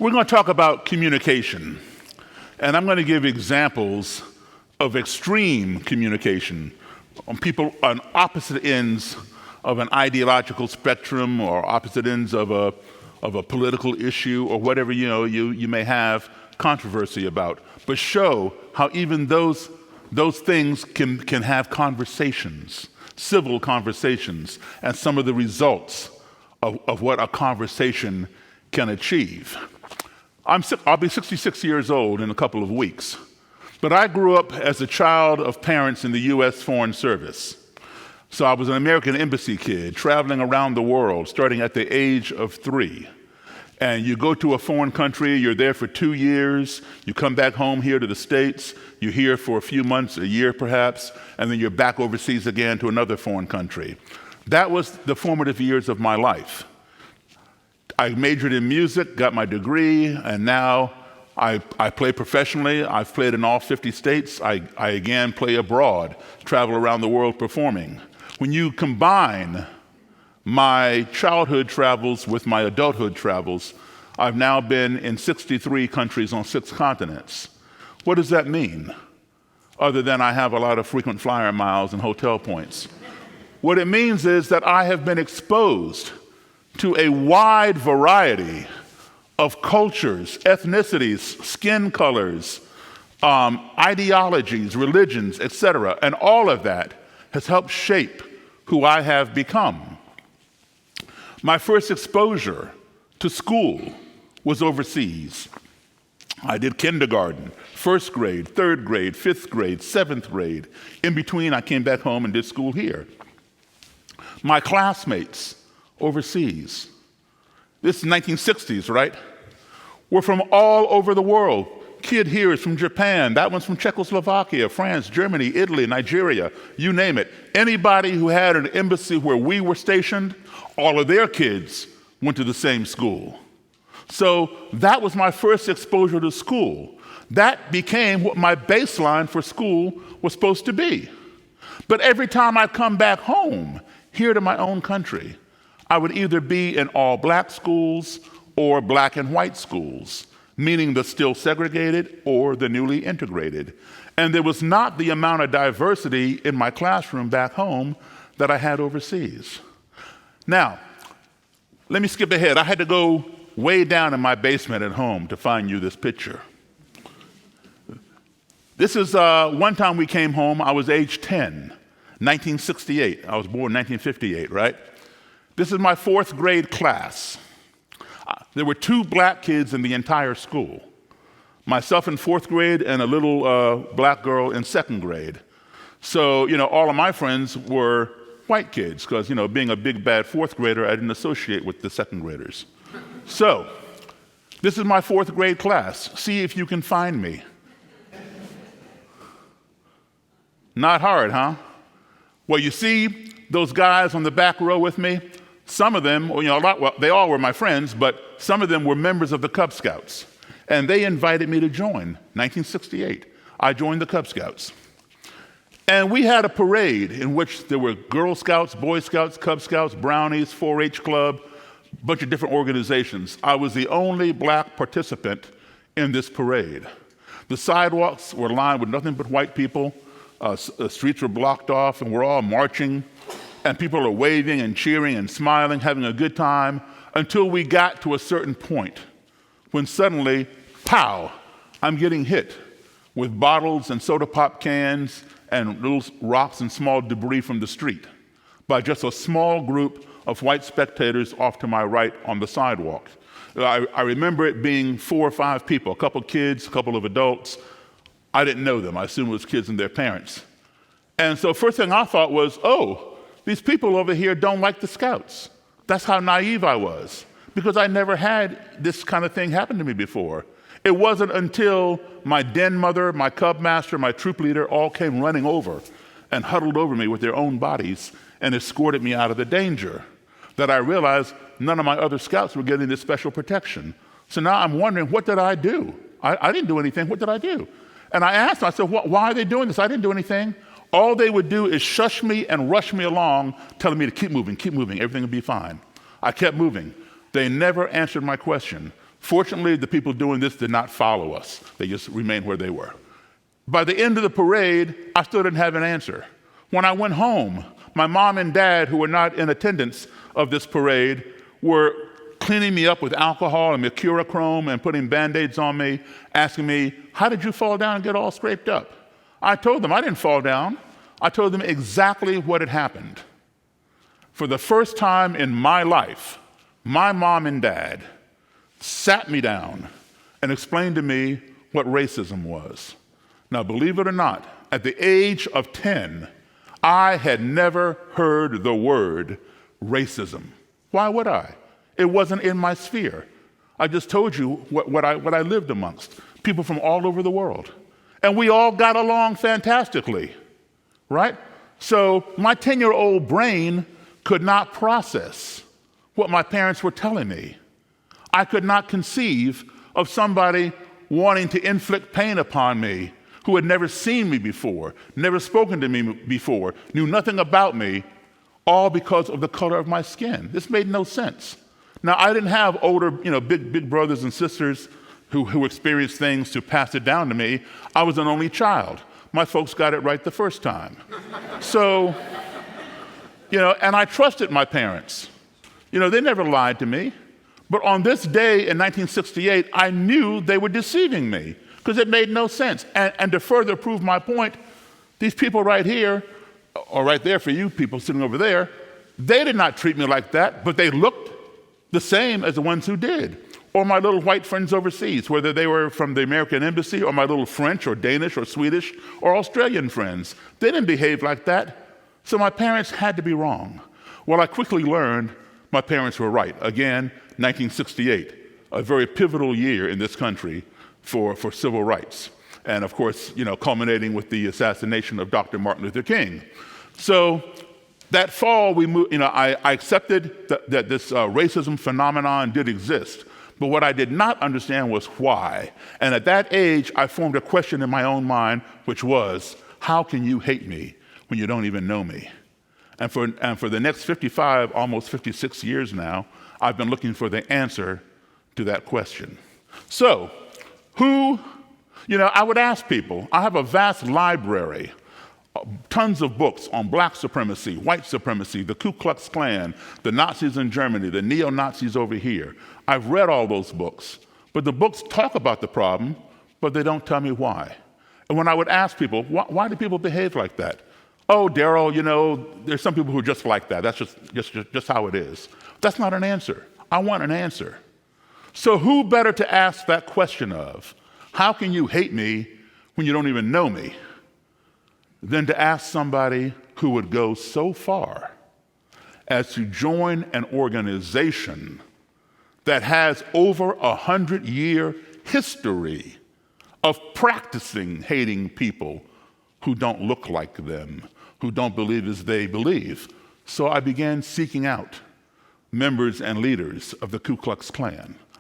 We're going to talk about communication, and I'm going to give examples of extreme communication on people on opposite ends of an ideological spectrum or opposite ends of a political issue or whatever you may have controversy about, but show how even those things can have conversations, civil conversations, and some of the results of what a conversation can achieve. I'll be 66 years old in a couple of weeks, but I grew up as a child of parents in the U.S. Foreign Service. So I was an American embassy kid traveling around the world starting at the age of 3. And you go to a foreign country, you're there for 2 years, you come back home here to the States, you're here for a few months, a year perhaps, and then you're back overseas again to another foreign country. That was the formative years of my life. I majored in music, got my degree, and now I play professionally. I've played in all 50 states. I again play abroad, travel around the world performing. When you combine my childhood travels with my adulthood travels, I've now been in 63 countries on 6 continents. What does that mean? Other than I have a lot of frequent flyer miles and hotel points. What it means is that I have been exposed to a wide variety of cultures, ethnicities, skin colors, ideologies, religions, etc. And all of that has helped shape who I have become. My first exposure to school was overseas. I did kindergarten, 1st grade, 3rd grade, 5th grade, 7th grade. In between, I came back home and did school here. My classmates overseas, this is 1960s, right? We're from all over the world. Kid here is from Japan, that one's from Czechoslovakia, France, Germany, Italy, Nigeria, you name it. Anybody who had an embassy where we were stationed, all of their kids went to the same school. So that was my first exposure to school. That became what my baseline for school was supposed to be. But every time I come back home, here to my own country, I would either be in all black schools or black and white schools, meaning the still segregated or the newly integrated. And there was not the amount of diversity in my classroom back home that I had overseas. Now, let me skip ahead. I had to go way down in my basement at home to find you this picture. This is one time we came home. I was age 10, 1968. I was born in 1958, right? This is my 4th grade class. There were 2 black kids in the entire school. Myself in 4th grade and a little black girl in 2nd grade. So, all of my friends were white kids because, being a big bad 4th grader, I didn't associate with the 2nd graders. So, this is my 4th grade class. See if you can find me. Not hard, huh? Well, you see those guys on the back row with me? Some of them, they all were my friends, but some of them were members of the Cub Scouts. And they invited me to join, 1968. I joined the Cub Scouts. And we had a parade in which there were Girl Scouts, Boy Scouts, Cub Scouts, Brownies, 4-H Club, a bunch of different organizations. I was the only black participant in this parade. The sidewalks were lined with nothing but white people. The streets were blocked off, and we're all marching. And people are waving and cheering and smiling, having a good time, until we got to a certain point when suddenly, pow, I'm getting hit with bottles and soda pop cans and little rocks and small debris from the street by just a small group of white spectators off to my right on the sidewalk. I remember it being 4 or 5 people, a couple kids, a couple of adults. I didn't know them. I assumed it was kids and their parents. And so first thing I thought was, oh, these people over here don't like the Scouts. That's how naive I was, because I never had this kind of thing happen to me before. It wasn't until my den mother, my cub master, my troop leader all came running over and huddled over me with their own bodies and escorted me out of the danger that I realized none of my other Scouts were getting this special protection. So now I'm wondering, what did I do? I didn't do anything. What did I do? And I asked them, I said, why are they doing this? I didn't do anything. All they would do is shush me and rush me along, telling me to keep moving, everything will be fine. I kept moving. They never answered my question. Fortunately, the people doing this did not follow us. They just remained where they were. By the end of the parade, I still didn't have an answer. When I went home, my mom and dad, who were not in attendance of this parade, were cleaning me up with alcohol and mercurochrome and putting Band-Aids on me, asking me, how did you fall down and get all scraped up? I told them I didn't fall down. I told them exactly what had happened. For the first time in my life, my mom and dad sat me down and explained to me what racism was. Now, believe it or not, at the age of 10, I had never heard the word racism. Why would I? It wasn't in my sphere. I just told you what I lived amongst, people from all over the world. And we all got along fantastically, right? So my 10-year-old brain could not process what my parents were telling me. I could not conceive of somebody wanting to inflict pain upon me who had never seen me before, never spoken to me before, knew nothing about me, all because of the color of my skin. This made no sense. Now, I didn't have older, big brothers and sisters who experienced things to pass it down to me. I was an only child. My folks got it right the first time. So, and I trusted my parents. They never lied to me. But on this day in 1968, I knew they were deceiving me because it made no sense. And to further prove my point, these people right here, or right there for you people sitting over there, they did not treat me like that, but they looked the same as the ones who did. Or my little white friends overseas, whether they were from the American embassy or my little French or Danish or Swedish or Australian friends. They didn't behave like that. So my parents had to be wrong. Well, I quickly learned my parents were right. Again, 1968, a very pivotal year in this country for civil rights. And of course, culminating with the assassination of Dr. Martin Luther King. So that fall, I accepted that this racism phenomenon did exist. But what I did not understand was why. And at that age, I formed a question in my own mind, which was, how can you hate me when you don't even know me? And for the next 55, almost 56 years now, I've been looking for the answer to that question. So, I would ask people, I have a vast library, tons of books on black supremacy, white supremacy, the Ku Klux Klan, the Nazis in Germany, the neo-Nazis over here. I've read all those books, but the books talk about the problem, but they don't tell me why. And when I would ask people, why do people behave like that? Oh, Daryl, there's some people who are just like that. That's just how it is. That's not an answer. I want an answer. So who better to ask that question of, how can you hate me when you don't even know me, than to ask somebody who would go so far as to join an organization that has over 100-year history of practicing hating people who don't look like them, who don't believe as they believe. So I began seeking out members and leaders of the Ku Klux Klan.